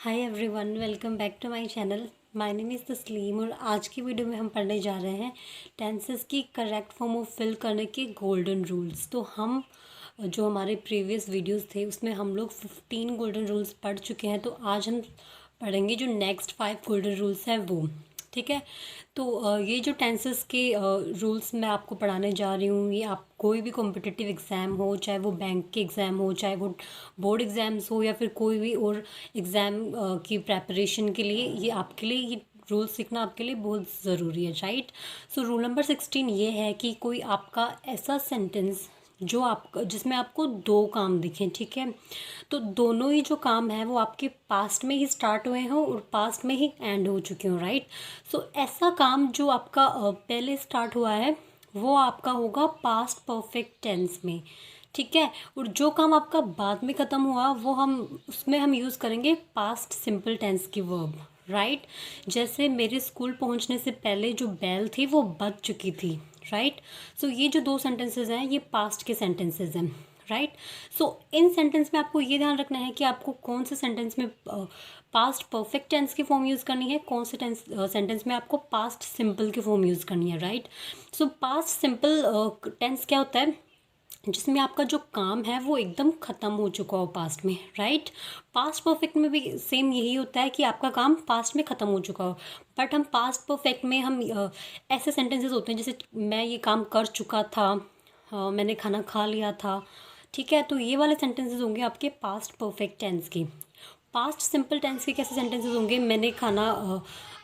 Hi everyone, welcome back to my channel. My name is Tasleem और आज की video में हम पढ़ने जा रहे हैं टेंसेस की करेक्ट फॉर्म ऑफ फिल करने के गोल्डन रूल्स। तो हम जो हमारे प्रीवियस वीडियोस थे उसमें हम लोग 15 गोल्डन रूल्स पढ़ चुके हैं। तो आज हम पढ़ेंगे जो नेक्स्ट 5 गोल्डन रूल्स हैं वो। ठीक है। तो ये जो टेंसेस के रूल्स मैं आपको पढ़ाने जा रही हूँ, ये आप कोई भी कॉम्पिटिटिव एग्ज़ाम हो, चाहे वो बैंक के एग्ज़ाम हो, चाहे वो बोर्ड एग्ज़ाम्स हो, या फिर कोई भी और एग्ज़ाम की प्रेपरेशन के लिए ये आपके लिए ये रूल सीखना आपके लिए बहुत ज़रूरी है, राइट। सो रूल नंबर 16 ये है कि कोई आपका ऐसा सेंटेंस जो आपका जिसमें आपको दो काम दिखें, ठीक है, तो दोनों ही जो काम है वो आपके पास्ट में ही स्टार्ट हुए हों और पास्ट में ही एंड हो चुके हों, राइट। सो ऐसा काम जो आपका पहले स्टार्ट हुआ है वो आपका होगा पास्ट परफेक्ट टेंस में, ठीक है। और जो काम आपका बाद में ख़त्म हुआ वो उसमें हम यूज़ करेंगे पास्ट सिंपल टेंस की वर्ब, राइट। जैसे मेरे स्कूल पहुंचने से पहले जो बेल थी वो बज चुकी थी, राइट। सो ये जो दो सेंटेंसेस हैं ये पास्ट के सेंटेंसेस हैं, राइट। सो इन सेंटेंस में आपको ये ध्यान रखना है कि आपको कौन से सेंटेंस में पास्ट परफेक्ट टेंस की फॉर्म यूज़ करनी है, कौन से सेंटेंस में आपको पास्ट सिंपल की फॉर्म यूज़ करनी है, right. So past simple tense क्या होता है, जिसमें आपका जो काम है वो एकदम ख़त्म हो चुका हो पास्ट में, राइट। पास्ट परफेक्ट में भी सेम यही होता है कि आपका काम पास्ट में ख़त्म हो चुका हो, बट हम पास्ट परफेक्ट में हम ऐसे सेंटेंसेस होते हैं जैसे मैं ये काम कर चुका था, मैंने खाना खा लिया था, ठीक है। तो ये वाले सेंटेंसेस होंगे आपके पास्ट परफेक्ट टेंस के। पास्ट सिंपल टेंस के कैसे सेंटेंसेस होंगे, मैंने खाना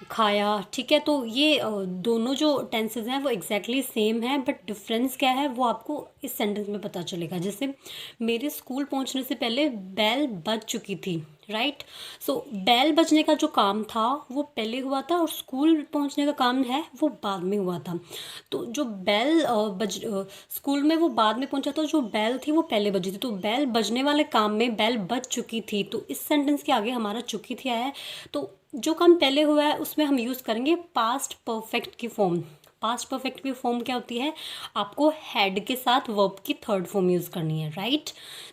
खाया, ठीक है। तो ये दोनों जो टेंसेस हैं वो एग्जैक्टली सेम है, बट डिफरेंस क्या है वो आपको इस सेंटेंस में पता चलेगा। जैसे मेरे स्कूल पहुंचने से पहले बेल बज चुकी थी, राइट। सो बेल बजने का जो काम था वो पहले हुआ था और स्कूल पहुंचने का काम है वो बाद में हुआ था। तो जो बेल स्कूल में वो बाद में पहुंचा था, जो बेल थी वो पहले बजी थी। तो बेल बजने वाले काम में बेल बज चुकी थी, तो इस सेंटेंस के आगे हमारा चुकी थी आया है। तो जो काम पहले हुआ है उसमें हम यूज़ करेंगे पास्ट परफेक्ट की फॉर्म। पास्ट परफेक्ट की फॉर्म क्या होती है, आपको हैड के साथ वर्ब की थर्ड फॉर्म यूज़ करनी है, राइट।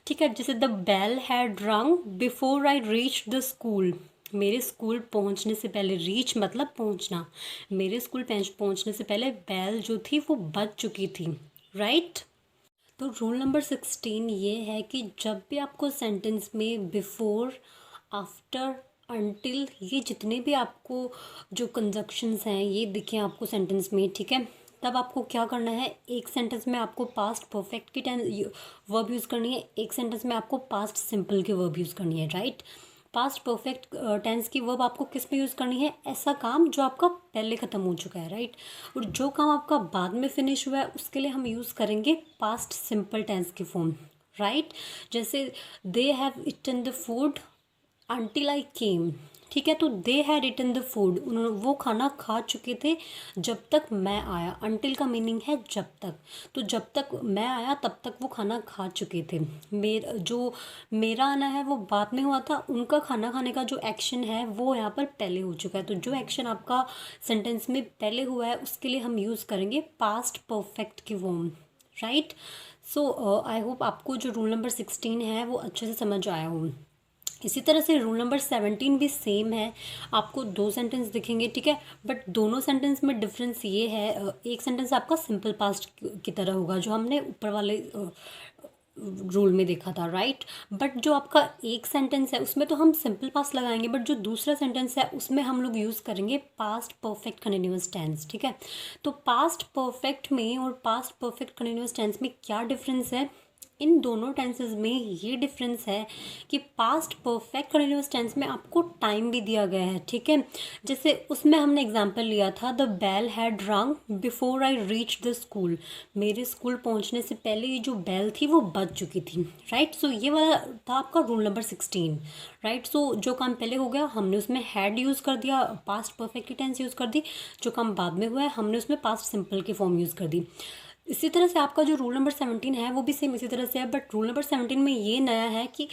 ठीक है। जैसे द बेल हैड रंग before I reach the school, मेरे स्कूल पहुंचने से पहले, रीच मतलब पहुंचना, मेरे स्कूल पहुंचने से पहले बेल जो थी वो बज चुकी थी, राइट। तो रूल नंबर 16 ये है कि जब भी आपको सेंटेंस में बिफोर, आफ्टर, अनटिल, ये जितने भी आपको जो कंजक्शंस हैं ये दिखें आपको सेंटेंस में, ठीक है, तब आपको क्या करना है, एक सेंटेंस में आपको पास्ट परफेक्ट की वर्ब यूज़ करनी है, एक सेंटेंस में आपको पास्ट सिंपल की वर्ब यूज़ करनी है, राइट। पास्ट परफेक्ट टेंस की वर्ब आपको किस में यूज़ करनी है, ऐसा काम जो आपका पहले ख़त्म हो चुका है, राइट। और जो काम आपका बाद में फिनिश हुआ है उसके लिए हम यूज़ करेंगे पास्ट सिंपल टेंस की फॉर्म, राइट। जैसे they have eaten the food until I came, ठीक है। तो they had eaten the food, उन्होंने वो खाना खा चुके थे जब तक मैं आया। अंटिल का मीनिंग है जब तक, तो जब तक मैं आया तब तक वो खाना खा चुके थे। मेरा आना है वो बाद में हुआ था, उनका खाना खाने का जो एक्शन है वो यहाँ पर पहले हो चुका है। तो जो एक्शन आपका सेंटेंस में पहले हुआ है उसके लिए हम यूज़ करेंगे पास्ट परफेक्ट की form, right. So I hope आपको जो रूल नंबर 16 है वो अच्छे से समझ आया हो। इसी तरह से रूल नंबर 17 भी सेम है, आपको दो सेंटेंस दिखेंगे, ठीक है, बट दोनों सेंटेंस में डिफरेंस ये है, एक सेंटेंस आपका सिंपल पास्ट की तरह होगा जो हमने ऊपर वाले रूल में देखा था, राइट। बट जो आपका एक सेंटेंस है उसमें तो हम सिंपल पास्ट लगाएंगे, बट जो दूसरा सेंटेंस है उसमें हम लोग यूज़ करेंगे पास्ट परफेक्ट कंटिन्यूअस टेंस, ठीक है। तो पास्ट परफेक्ट में और पास्ट परफेक्ट कंटिन्यूअस टेंस में क्या डिफरेंस है, इन दोनों टेंसेस में ये डिफरेंस है कि पास्ट परफेक्ट कंटिन्यूअस टेंस में आपको टाइम भी दिया गया है, ठीक है। जैसे उसमें हमने एग्जांपल लिया था द बेल हैड रंग before I reach the school, मेरे स्कूल पहुंचने से पहले ये जो बेल थी वो बज चुकी थी, राइट। सो ये वाला था आपका रूल नंबर 16, राइट। सो जो काम पहले हो गया हमने उसमें हैड यूज़ कर दिया, पास्ट परफेक्ट की टेंस यूज़ कर दी, जो काम बाद में हुआ है हमने उसमें पास्ट सिंपल की फॉर्म यूज़ कर दी। इसी तरह से आपका जो रूल नंबर 17 है वो भी सेम इसी तरह से है, बट रूल नंबर 17 में ये नया है कि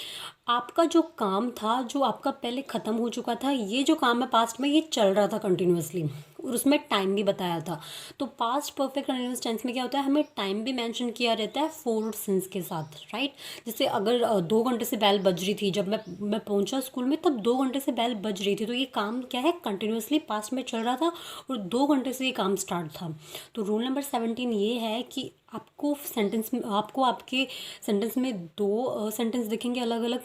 आपका जो काम था जो आपका पहले ख़त्म हो चुका था, ये जो काम है पास्ट में ये चल रहा था कंटिन्यूअसली, और उसमें टाइम भी बताया था। तो पास्ट परफेक्ट कंटिन्यूअस टेंस में क्या होता है, हमें टाइम भी मेंशन किया रहता है फोर सिंस के साथ, राइट। जैसे अगर 2 घंटे से बेल बज रही थी, जब मैं पहुंचा स्कूल में तब 2 घंटे से बेल बज रही थी, तो ये काम क्या है, कंटिन्यूअसली पास्ट में चल रहा था और 2 घंटे से ये काम स्टार्ट था। तो रूल नंबर 17 ये है कि आपको सेंटेंस में, आपको आपके सेंटेंस में दो सेंटेंस दिखेंगे अलग अलग।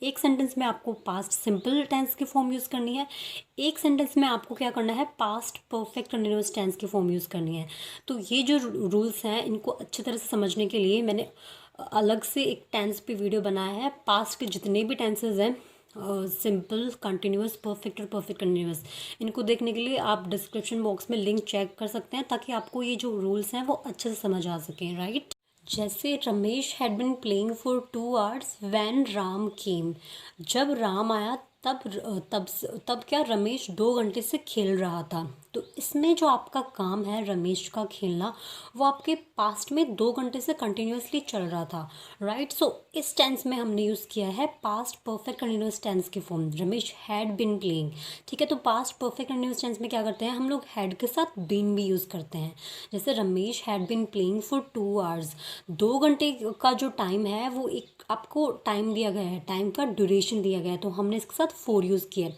एक सेंटेंस में आपको पास्ट सिंपल टेंस की फॉर्म यूज़ करनी है, एक सेंटेंस में आपको क्या करना है, पास्ट परफेक्ट कंटिन्यूअस टेंस की फॉर्म यूज़ करनी है। तो ये जो रूल्स हैं इनको अच्छी तरह से समझने के लिए मैंने अलग से एक टेंस पे वीडियो बनाया है। पास्ट के जितने भी टेंसेज हैं, सिंपल, कंटिन्यूअस, परफेक्ट और परफेक्ट कंटिन्यूअस, इनको देखने के लिए आप डिस्क्रिप्शन बॉक्स में लिंक चेक कर सकते हैं, ताकि आपको ये जो रूल्स हैं वो अच्छे से समझ आ सकें, राइट। जैसे Ramesh had been playing for 2 hours when Ram came. जब राम आया तब क्या, रमेश 2 घंटे से खेल रहा था। तो इसमें जो आपका काम है रमेश का खेलना, वो आपके पास्ट में 2 घंटे से कंटिन्यूअसली चल रहा था, राइट। सो इस टेंस में हमने यूज़ किया है पास्ट परफेक्ट कंटिन्यूअस टेंस की form, Ramesh had been playing. ठीक है, तो पास्ट परफेक्ट कंटिन्यूअस टेंस में क्या करते हैं हम लोग, हैड के साथ बीन भी यूज़ करते हैं। जैसे Ramesh had been playing for 2 hours, 2 घंटे का जो टाइम है वो एक आपको टाइम दिया गया है, टाइम का ड्यूरेशन दिया गया है, तो हमने इसके साथ फोर यूज़ किया है।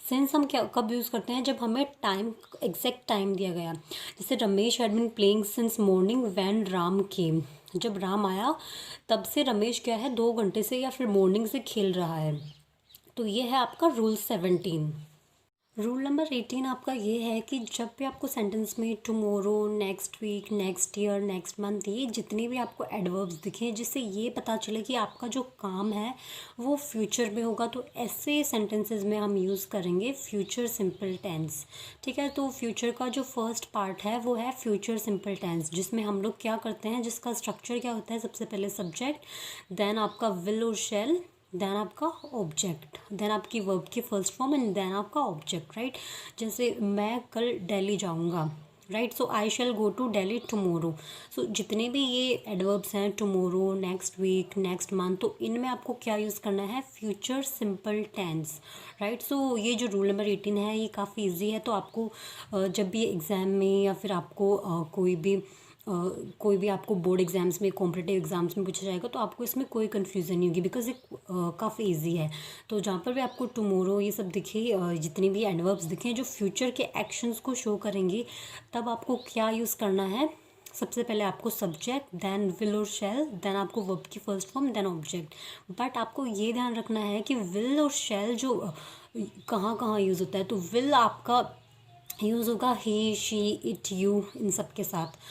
सिंस हम क्या कब यूज़ करते हैं, जब हमें टाइम, एग्जैक्ट टाइम दिया गया। जैसे Ramesh had been playing since morning when Ram came. जब राम आया तब से रमेश क्या है, 2 घंटे से या फिर मॉर्निंग से खेल रहा है। तो ये है आपका रूल 17। रूल नंबर 18 आपका ये है कि जब भी आपको सेंटेंस में tomorrow, next week, next year, next month, ये जितने भी आपको एडवर्ब्स दिखें जिससे ये पता चले कि आपका जो काम है वो फ्यूचर में होगा, तो ऐसे सेंटेंसेस में हम यूज़ करेंगे फ्यूचर सिंपल टेंस। ठीक है, तो फ्यूचर का जो फर्स्ट पार्ट है वो है फ्यूचर सिंपल टेंस, जिसमें हम लोग क्या करते हैं, जिसका स्ट्रक्चर क्या होता है, सबसे पहले सब्जेक्ट, देन आपका विल और शैल, देन आपका ऑब्जेक्ट, देन आपकी वर्ब की फर्स्ट फॉर्म एंड देन आपका ऑब्जेक्ट, राइट। जैसे मैं कल दिल्ली जाऊंगा, right, so I shall go to Delhi tomorrow. So जितने भी ये एडवर्ब्स हैं, tomorrow, next week, next month, तो इनमें आपको क्या यूज़ करना है, future simple tense, right. So ये जो रूल नंबर 18 है ये काफ़ी ईजी है, तो आपको जब भी एग्ज़ाम में या फिर आपको कोई भी आपको बोर्ड एग्जाम्स में, कॉम्पिटिटिव एग्जाम्स में पूछा जाएगा, तो आपको इसमें कोई कन्फ्यूज़न नहीं होगी, बिकॉज ये काफ़ी इजी है। तो जहाँ पर भी आपको टुमारो ये सब दिखे, जितने भी एडवर्ब्स दिखे जो फ्यूचर के एक्शंस को शो करेंगे, तब आपको क्या यूज़ करना है, सबसे पहले आपको सब्जेक्ट, देन विल और शैल, देन आपको वर्ब की first form, then object. But आपको ये ध्यान रखना है कि विल और शैल जो कहाँ कहाँ यूज़ होता है, तो विल आपका यूज़ होगा ही, शी, इट, यू, इन सब के साथ।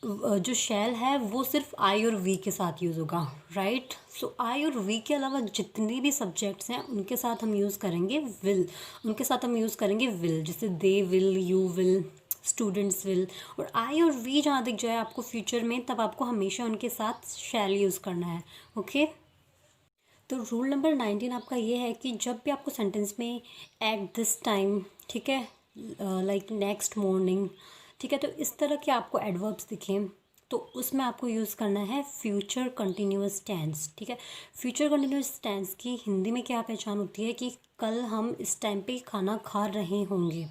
जो शैल है वो सिर्फ आई और वी के साथ यूज़ होगा, राइट। सो आई और वी के अलावा जितने भी सब्जेक्ट्स हैं उनके साथ हम यूज़ करेंगे विल, उनके साथ हम यूज़ करेंगे विल, जैसे they will, you will, students will. और आई और वी जहाँ दिख जाए आपको फ्यूचर में, तब आपको हमेशा उनके साथ शैल यूज़ करना है, ओके। तो रूल नंबर 19 आपका ये है कि जब भी आपको सेंटेंस में एट दिस टाइम, ठीक है, लाइक नेक्स्ट मॉर्निंग, ठीक है, तो इस तरह के आपको एडवर्ब्स दिखें, तो उसमें आपको यूज़ करना है फ्यूचर कंटिन्यूअस टेंस। ठीक है, फ्यूचर कंटिन्यूअस टेंस की हिंदी में क्या पहचान होती है कि कल हम इस टाइम पे खाना खा रहे होंगे।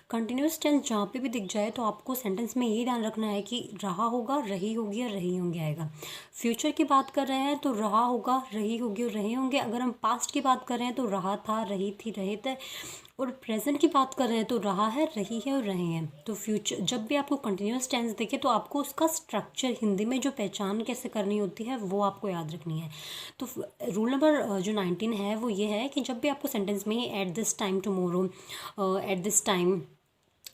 कंटिन्यूअस टेंस जहाँ पे भी दिख जाए तो आपको सेंटेंस में ये ध्यान रखना है कि रहा होगा, रही होगी या रही होंगे आएगा। फ्यूचर की बात कर रहे हैं तो रहा होगा, रही होगी और रहे होंगे। अगर हम पास्ट की बात कर रहे हैं तो रहा था, रही थी, रहे थे। और प्रेजेंट की बात कर रहे हैं तो रहा है, रही है और रहे हैं। तो फ्यूचर जब भी आपको कंटिन्यूअस टेंस देखे तो आपको उसका स्ट्रक्चर हिंदी में जो पहचान कैसे करनी होती है वो आपको याद रखनी है। तो रूल नंबर जो 19 है वो ये है कि जब भी आपको सेंटेंस में at this time tomorrow, at this time,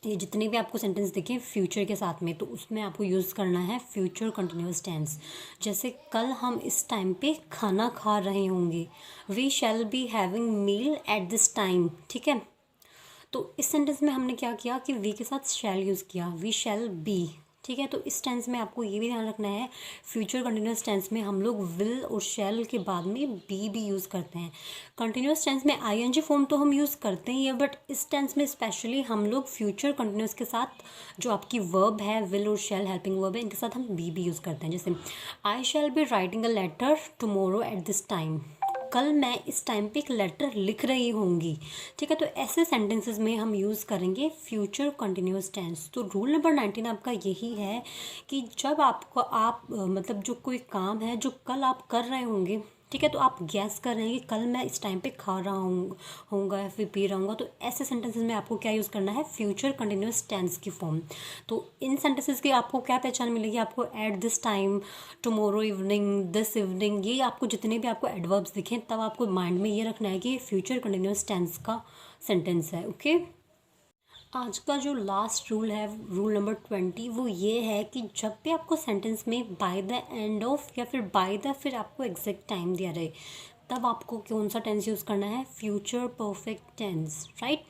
ये जितने भी आपको सेंटेंस दिखे फ्यूचर के साथ में, तो उसमें आपको यूज़ करना है फ्यूचर कंटिन्यूअस टेंस। जैसे कल हम इस टाइम पे खाना खा रहे होंगे, we shall be having meal at this time. ठीक है, तो इस सेंटेंस में हमने क्या किया कि वी के साथ शैल यूज़ किया, वी शैल बी। ठीक है, तो इस टेंस में आपको ये भी ध्यान रखना है, फ्यूचर कंटिन्यूअस टेंस में हम लोग विल और शैल के बाद में बी भी यूज़ करते हैं। कंटिन्यूअस टेंस में आईएनजी फॉर्म तो हम यूज़ करते ही है, बट इस टेंस में स्पेशली हम लोग फ्यूचर कंटिन्यूअस के साथ जो आपकी वर्ब है, विल और शैल हेल्पिंग वर्ब है, इनके साथ हम बी भी यूज़ करते हैं। जैसे I shall be writing a letter tomorrow at this time. कल मैं इस टाइम पे एक लेटर लिख रही होंगी। ठीक है, तो ऐसे सेंटेंसेस में हम यूज़ करेंगे फ्यूचर कंटिन्यूअस टेंस। तो रूल नंबर 19 आपका यही है कि जब आपको मतलब जो कोई काम है जो कल आप कर रहे होंगे, ठीक है, तो आप गैस कर रहे हैं कि कल मैं इस टाइम पे खा रहा होऊंगा या फिर पी रहा हूँगा, तो ऐसे सेंटेंसेस में आपको क्या यूज़ करना है, फ्यूचर कंटिन्यूअस टेंस की फॉर्म। तो इन सेंटेंसेस की आपको क्या पहचान मिलेगी, आपको eight this time, tomorrow evening, this evening, ये आपको जितने भी आपको एडवर्ब्स दिखें तब आपको माइंड में ये रखना है कि फ्यूचर कंटिन्यूअस टेंस का सेंटेंस है। ओके, आज का जो लास्ट रूल है, रूल नंबर 20, वो ये है कि जब भी आपको सेंटेंस में बाय द एंड ऑफ या फिर बाय द फिर आपको एग्जैक्ट टाइम दिया रहे, तब आपको कौन सा टेंस यूज़ करना है, फ्यूचर परफेक्ट टेंस। राइट,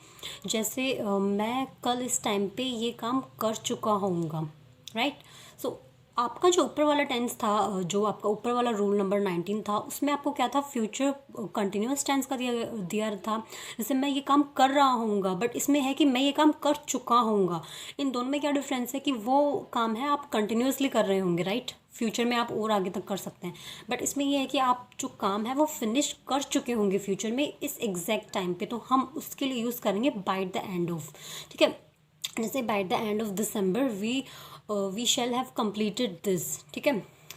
जैसे मैं कल इस टाइम पे ये काम कर चुका होऊंगा। राइट, सो आपका जो ऊपर वाला टेंस था, जो आपका ऊपर वाला रूल नंबर 19 था, उसमें आपको क्या था, फ्यूचर कंटिन्यूअस टेंस का दिया था। जैसे मैं ये काम कर रहा हूँगा, बट इसमें है कि मैं ये काम कर चुका हूँगा। इन दोनों में क्या डिफरेंस है कि वो काम है आप कंटिन्यूअसली कर रहे होंगे, राइट, फ्यूचर में आप और आगे तक कर सकते हैं, बट इसमें ये है कि आप जो काम है वो फिनिश कर चुके होंगे फ्यूचर में इस एग्जैक्ट टाइम पे, तो हम उसके लिए यूज़ करेंगे बाय द एंड ऑफ। ठीक है, जैसे by the end of December we shall have completed this. ठीक है,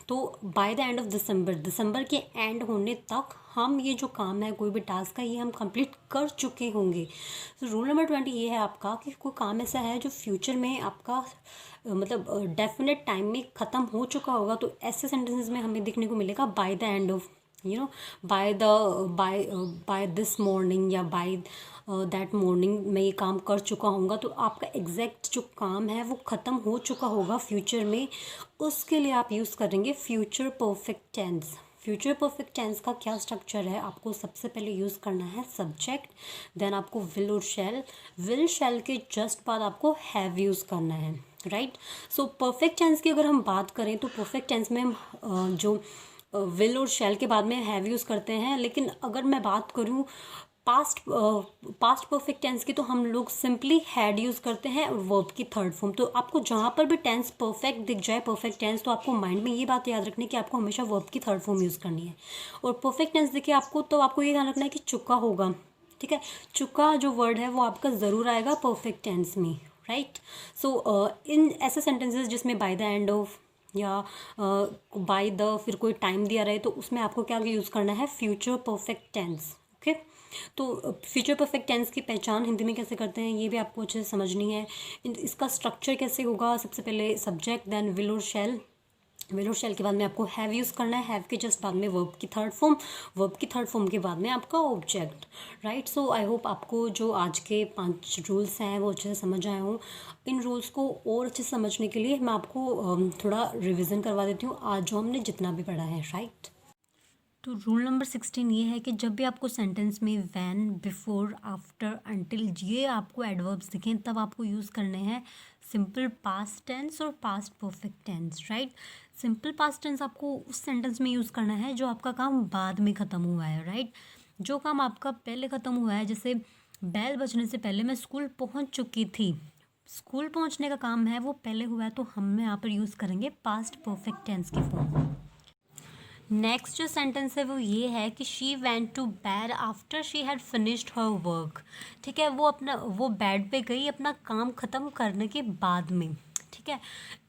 तो by the end of December के एंड होने तक हम ये जो काम है, कोई भी टास्क है, ये हम कंप्लीट कर चुके होंगे। तो रूल नंबर 20 ये है आपका कि कोई काम ऐसा है जो फ्यूचर में आपका मतलब डेफिनेट टाइम में ख़त्म हो चुका होगा, तो ऐसे सेंटेंसेस में हमें देखने को मिलेगा by the end of, you know, by this morning या बाय दैट मॉर्निंग मैं ये काम कर चुका हूँगा। तो आपका एग्जैक्ट जो काम है वो ख़त्म हो चुका होगा फ्यूचर में, उसके लिए आप यूज़ करेंगे future perfect tense. Future perfect tense का क्या स्ट्रक्चर है, आपको सबसे पहले यूज़ करना है सब्जेक्ट, देन आपको विल और शैल, विल शैल के जस्ट बाद आपको हैव यूज़ करना है। राइट, सो परफेक्ट टेंस की अगर हम बात करें तो परफेक्ट टेंस में हम जो विल और शैल के बाद में हैव यूज़ करते हैं, लेकिन अगर मैं बात करूँ पास्ट परफेक्ट टेंस की, तो हम लोग सिंपली हैड यूज़ करते हैं और वर्ब की थर्ड फॉर्म। तो आपको जहाँ पर भी टेंस परफेक्ट दिख जाए, परफेक्ट टेंस, तो आपको माइंड में ये बात याद रखनी है कि आपको हमेशा वर्ब की थर्ड फॉर्म यूज़ करनी है। और परफेक्ट टेंस दिखे आपको, तो आपको ये ध्यान रखना है कि चुका होगा। ठीक है, चुका जो वर्ड है वो आपका ज़रूर आएगा परफेक्ट टेंस में। राइट, सो इन ऐसे सेंटेंसेस जिसमें बाय द एंड ऑफ या बाय द फिर कोई टाइम दिया रहे, तो उसमें आपको क्या यूज़ करना है, फ्यूचर परफेक्ट टेंस। ओके, तो फ्यूचर परफेक्ट टेंस की पहचान हिंदी में कैसे करते हैं ये भी आपको अच्छे से समझनी है। इसका स्ट्रक्चर कैसे होगा, सबसे पहले सब्जेक्ट, देन विल और शैल, विल और शैल के बाद में आपको हैव यूज़ करना है, हैव के जस्ट बाद में वर्ब की थर्ड फॉर्म, वर्ब की थर्ड फॉर्म के बाद में आपका object. Right, so I hope आपको जो आज के 5 रूल्स हैं वो अच्छे से समझ आए हों। इन रूल्स को और अच्छे से समझने के लिए मैं आपको थोड़ा रिविज़न करवा देती हूँ आज जो हमने जितना भी पढ़ा है। राइट, तो रूल नंबर 16 ये है कि जब भी आपको सेंटेंस में वैन, बिफोर, आफ्टर, अंटिल ये आपको एडवर्ब्स दिखें, तब आपको यूज़ करने हैं सिंपल पास्ट टेंस और past perfect tense. Right, simple past tense आपको उस सेंटेंस में यूज़ करना है जो आपका काम बाद में ख़त्म हुआ है। राइट, जो काम आपका पहले ख़त्म हुआ है, जैसे बैल बजने से पहले मैं स्कूल पहुंच चुकी थी, स्कूल पहुंचने का काम है वो पहले हुआ है, तो हम यहाँ पर यूज़ करेंगे पास्ट परफेक्ट टेंस की फॉर्म। नेक्स्ट जो सेंटेंस है वो ये है कि she went to bed after she had finished her work. ठीक है, वो बेड पे गई अपना काम ख़त्म करने के बाद में। ठीक है,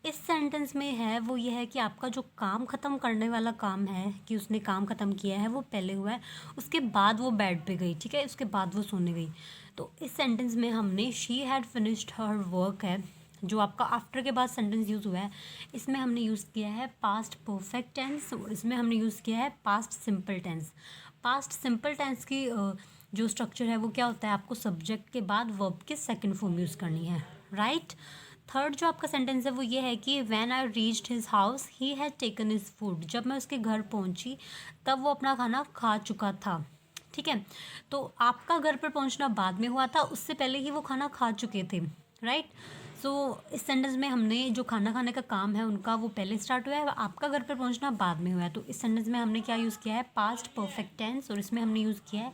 इस सेंटेंस में है वो ये है कि आपका जो काम ख़त्म करने वाला काम है, कि उसने काम ख़त्म किया है वो पहले हुआ है, उसके बाद वो बेड पे गई। ठीक है, उसके बाद वो सोने गई। तो इस सेंटेंस में हमने she had finished her work है, जो आपका आफ्टर के बाद सेंटेंस यूज़ हुआ है, इसमें हमने यूज़ किया है पास्ट परफेक्ट टेंस और इसमें हमने यूज़ किया है past simple tense. Past simple tense की जो स्ट्रक्चर है वो क्या होता है, आपको सब्जेक्ट के बाद वर्ब के सेकंड फॉर्म यूज़ करनी है। राइट, थर्ड जो आपका सेंटेंस है वो ये है कि when I reached his house he had taken his food. जब मैं उसके घर पहुंची तब वो अपना खाना खा चुका था। ठीक है, तो आपका घर पर पहुंचना बाद में हुआ था, उससे पहले ही वो खाना खा चुके थे। राइट, सो इस सेंटेंस में हमने जो खाना खाने का काम है उनका वो पहले स्टार्ट हुआ है, आपका घर पर पहुंचना बाद में हुआ है। तो इस सेंटेंस में हमने क्या यूज़ किया है, पास्ट परफेक्ट टेंस, और इसमें हमने यूज़ किया है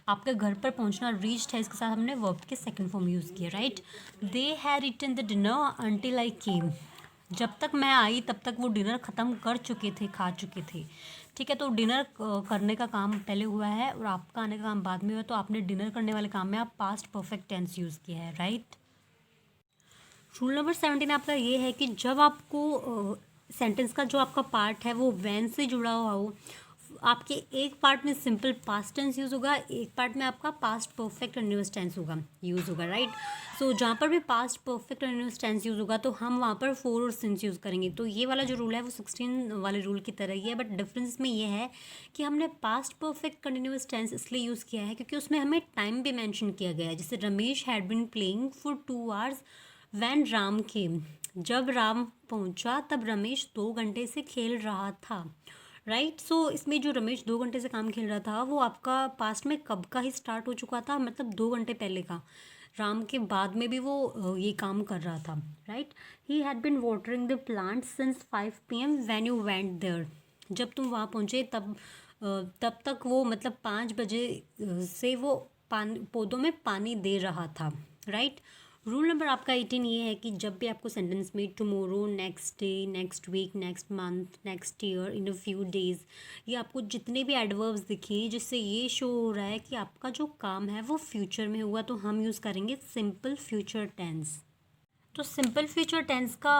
आपके घर पर पहुंचना, रीच्ड है, इसके साथ हमने वर्ब के सेकंड फॉर्म यूज़ किया। Right, they had eaten the dinner until I came. जब तक मैं आई तब तक वो डिनर ख़त्म कर चुके थे, खा चुके थे। ठीक है, तो डिनर करने का काम पहले हुआ है और आपका आने का काम बाद में हुआ, तो आपने डिनर करने वाले काम में आप पास्ट परफेक्ट टेंस यूज़ किया है, राइट। रूल नंबर 17 आपका ये है कि जब आपको सेंटेंस का जो आपका पार्ट है वो वैन से जुड़ा हुआ हो, आपके एक पार्ट में सिंपल पास्ट टेंस यूज़ होगा, एक पार्ट में आपका past perfect continuous tense use होगा, राइट। सो जहाँ पर भी past perfect continuous tense use होगा तो हम वहाँ पर फोर और सिंस यूज़ करेंगे। तो ये वाला जो रूल है वो 16 वाले रूल की तरह ही है, बट डिफरेंस इसमें ये है कि हमने पास्ट परफेक्ट कंटिन्यूअस टेंस इसलिए यूज़ किया है क्योंकि उसमें हमें टाइम भी मैंशन किया गया है। जैसे Ramesh had been playing for 2 hours when Ram came, जब राम पहुंचा तब रमेश 2 घंटे से खेल रहा था, राइट। सो इसमें जो रमेश 2 घंटे से काम खेल रहा था वो आपका पास्ट में कब का ही स्टार्ट हो चुका था, मतलब 2 घंटे पहले का, राम के बाद में भी वो ये काम कर रहा था, right. He had been watering the plant since 5 PM when you went there, जब तुम वहाँ पहुँचे तब तक वो मतलब 5 बजे से वो पौधों में पानी दे रहा था, राइट। रूल नंबर आपका 18 ये है कि जब भी आपको सेंटेंस में tomorrow, next day, next week, next month, next year, in a few days, ये आपको जितने भी एडवर्ब्स दिखें जिससे ये शो हो रहा है कि आपका जो काम है वो फ्यूचर में हुआ, तो हम यूज़ करेंगे सिंपल फ्यूचर टेंस। तो सिंपल फ्यूचर टेंस का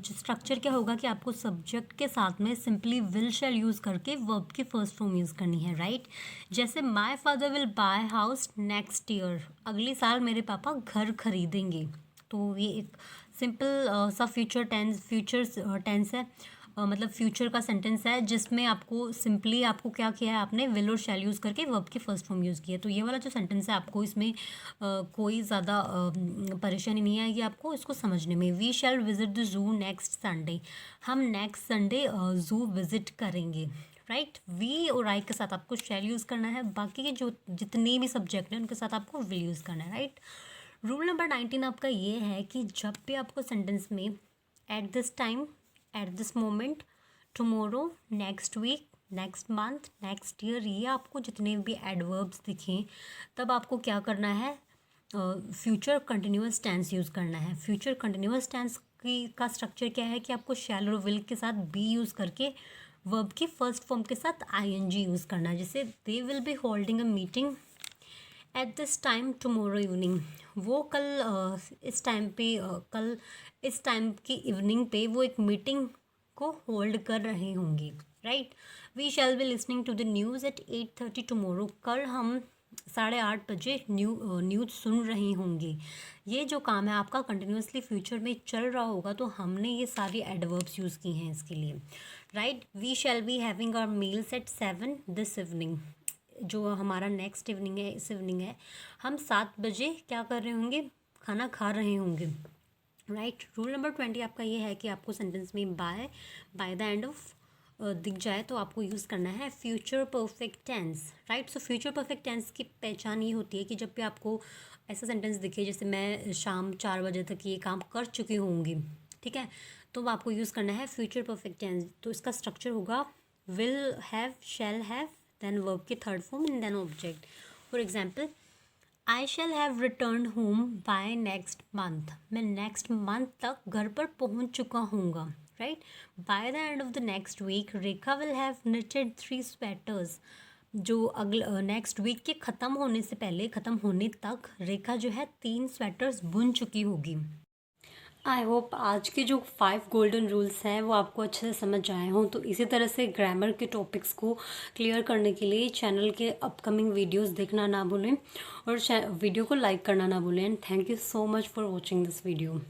स्ट्रक्चर क्या होगा कि आपको सब्जेक्ट के साथ में सिंपली विल शैल यूज़ करके वर्ब की फर्स्ट फॉर्म यूज़ करनी है, राइट। जैसे my father will buy house next year, अगले साल मेरे पापा घर खरीदेंगे। तो ये एक सिंपल सा फ्यूचर टेंस है, मतलब फ्यूचर का सेंटेंस है जिसमें आपको सिंपली आपको क्या किया है, आपने विल और शैल यूज़ करके वर्ब की फर्स्ट फॉर्म यूज़ किया। तो ये वाला जो सेंटेंस है आपको इसमें कोई ज़्यादा परेशानी नहीं आएगी आपको इसको समझने में। We shall visit the zoo next Sunday, हम नेक्स्ट संडे जू विजिट करेंगे, राइट। वी और आई के साथ आपको शैल यूज़ करना है, बाकी के जो जितने भी सब्जेक्ट हैं उनके साथ आपको विल यूज़ करना है, राइट। रूल नंबर 19 आपका ये है कि जब भी आपको सेंटेंस में at this time, at this moment, tomorrow, next week, next month, next year, ये आपको जितने भी एडवर्ब्स दिखें तब आपको क्या करना है, फ्यूचर कंटिन्यूअस टेंस यूज़ करना है। फ्यूचर कंटिन्यूअस टेंस का स्ट्रक्चर क्या है कि आपको शैल और विल के साथ बी यूज़ करके वर्ब की फर्स्ट फॉर्म के साथ आईएनजी यूज़ करना है। जैसे they will be holding a meeting at this time tomorrow evening, वो कल इस टाइम पे कल इस टाइम की इवनिंग पे वो एक मीटिंग को होल्ड कर रहे होंगे, right. We shall be listening to the news at 8:30 tomorrow, कल हम 8:30 बजे न्यूज़ सुन रहे होंगे। ये जो काम है आपका कंटिन्यूसली फ्यूचर में चल रहा होगा, तो हमने ये सारी एडवर्ब्स यूज़ की हैं इसके लिए, right. We shall be having our meals at 7 this evening, जो हमारा नेक्स्ट इवनिंग है, इस इवनिंग है, हम 7 बजे क्या कर रहे होंगे, खाना खा रहे होंगे, राइट। रूल नंबर 20 आपका ये है कि आपको सेंटेंस में बाय द एंड ऑफ दिख जाए तो आपको यूज़ करना है future perfect tense, right. So future perfect tense की पहचान ये होती है कि जब भी आपको ऐसा सेंटेंस दिखे जैसे मैं शाम 4 बजे तक ये काम कर चुकी होंगी, ठीक है, तो आपको यूज़ करना है फ्यूचर परफेक्ट टेंस। तो इसका स्ट्रक्चर होगा will have, shall have, then verb की third form and then object. For example, I shall have return home by next month, मैं नेक्स्ट मंथ तक घर पर पहुंच चुका हूँगा, right. By the end of the next week Rekha will have knitted 3 sweaters, जो अगले नेक्स्ट वीक के ख़त्म होने से पहले, ख़त्म होने तक रेखा जो है 3 स्वेटर्स बुन चुकी होगी। आई होप आज के जो 5 गोल्डन रूल्स हैं वो आपको अच्छे से समझ आए हों। तो इसी तरह से ग्रामर के टॉपिक्स को क्लियर करने के लिए चैनल के अपकमिंग वीडियोस देखना ना भूलें और वीडियो को लाइक करना ना भूलें। And thank you so much for watching this video.